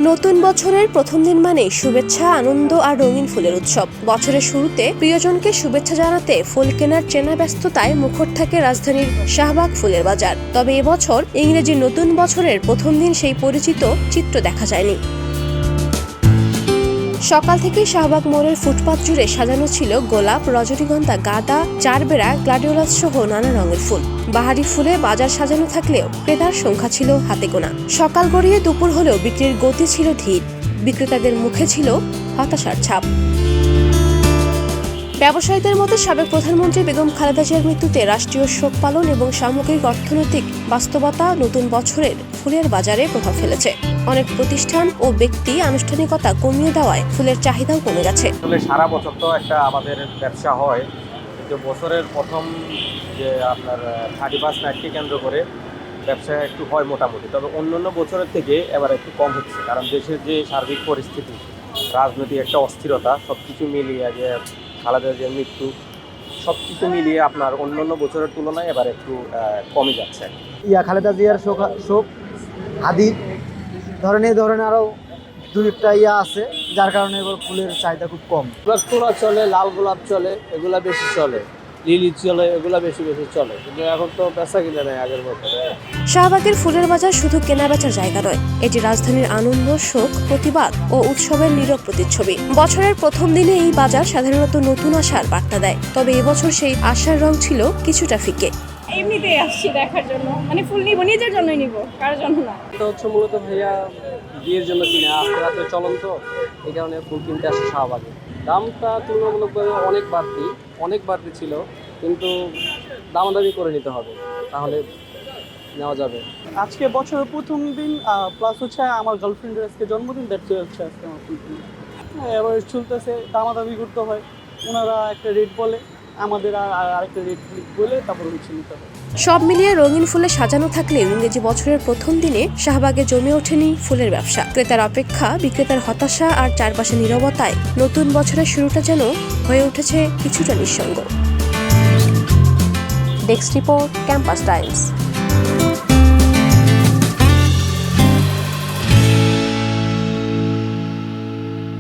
নতুন বছরের প্রথম দিন মানে শুভেচ্ছা, আনন্দ আর রঙিন ফুলের উৎসব। বছরের শুরুতে প্রিয়জনকে শুভেচ্ছা জানাতে ফুল কেনার চেনা ব্যস্ততায় মুখর থাকে রাজধানীর শাহবাগ ফুলের বাজার। তবে এবছর ইংরেজি নতুন বছরের প্রথম দিন সেই পরিচিত চিত্র দেখা যায়নি। সকাল থেকেই শাহবাগ মোড়ের ফুটপাত জুড়ে সাজানো ছিল গোলাপ, রজনীগন্ধা, গাঁদা, চারবেড়া, গ্লাডিওলাস সহ নানা রঙের ফুল। বাহারি ফুলে বাজার সাজানো থাকলেও ক্রেতার সংখ্যা ছিল হাতে গোনা। সকাল গড়িয়ে দুপুর হলেও বিক্রির গতি ছিল ধীর। বিক্রেতাদের মুখে ছিল হতাশার ছাপ। ব্যবসায়ীদের মতে সাবেক প্রধানমন্ত্রী বেগম খালেদা জিয়ার মৃত্যুতে রাষ্ট্রীয় শোক পালন এবং সামগ্রিক অর্থনৈতিক বাস্তবতা নতুন বছরের ফুলের বাজারে প্রভাব ফেলেছে। অনেক প্রতিষ্ঠান ও ব্যক্তি আনুষ্ঠানিকতা কমিয়ে দেওয়ায় ফুলের চাহিদাও কমে গেছে। সারা বছর তো একটা আমাদের ব্যবসা হয়, কিন্তু বছরের প্রথম যে আপনার 31 নাইটকে কেন্দ্র করে ব্যবসা একটু হয় মোটামুটি। তবে অন্যান্য বছরের থেকে এবার একটু কম হচ্ছে, কারণ দেশের যে সার্বিক পরিস্থিতি, রাজনৈতিক একটা অস্থিরতা, সব কিছু মিলিয়ে যে খালেদা জিয়ার মৃত্যু, সব কিছু মিলিয়ে আপনার অন্যান্য বছরের তুলনায় এবার একটু কমে যাচ্ছে। খালেদা জিয়ার শোক হাদির ধরনের আরও দুইটা আছে, যার কারণে এবার ফুলের চাহিদা খুব কম। তোড়া চলে, লাল গোলাপ চলে, এগুলা বেশি চলে, লিলি চলে, এগুলা বেশি চলে, কিন্তু এখন তো বেচা কিনে নেই আগের মতো। শাহবাগের ফুলের বাজার শুধু কেনাবেচার জায়গা নয়, এটি রাজধানীর আনন্দ, শোক, প্রতিবাদ ও উৎসবের নীরব প্রতিচ্ছবি। বছরের প্রথম দিনে এই বাজার সাধারণত নতুন আশার বার্তা দেয়, তবে এবছর সেই আশার রং ছিল কিছুটা ফিকে। এমনিতেই আসছি দেখার জন্য, মানে ফুল নিব, নিজের জন্যই নিব, কারোর জন্য না। এটা হচ্ছে মূলত ভাইয়া বিয়ের জন্য কিনে, আস্তে রাতে চলন তো, এই কারণে ফুল কিনতে আসে শাহবাগে। দামটা তুলনামূলকভাবে অনেক বাড়তি ছিল, কিন্তু দামাদামি করে নিতে হবে, তাহলে নেওয়া যাবে। আজকে বছরের প্রথম দিন, প্লাস হচ্ছে আমার গার্লফ্রেন্ডের আজকে জন্মদিন, দেখতে হচ্ছে আজকে আমার ফুল কিনে। এবার চলতেছে, দামাদামি করতে হয়, ওনারা একটা রেট বলে, আমাদের আরেকটা রেট বলে, তারপর হচ্ছে নিতে হবে। সব মিলিয়ে রঙিন ফুলে সাজানো থাকলেও ইংরেজি বছরের প্রথম দিনে শাহবাগে জমে ওঠেনি ফুলের ব্যবসা। ক্রেতার অপেক্ষা, বিক্রেতার হতাশা আর চারপাশে নীরবতায় নতুন বছরের শুরুটা যেন হয়ে উঠেছে কিছুটা নিঃসঙ্গ। Desk report, campus Times.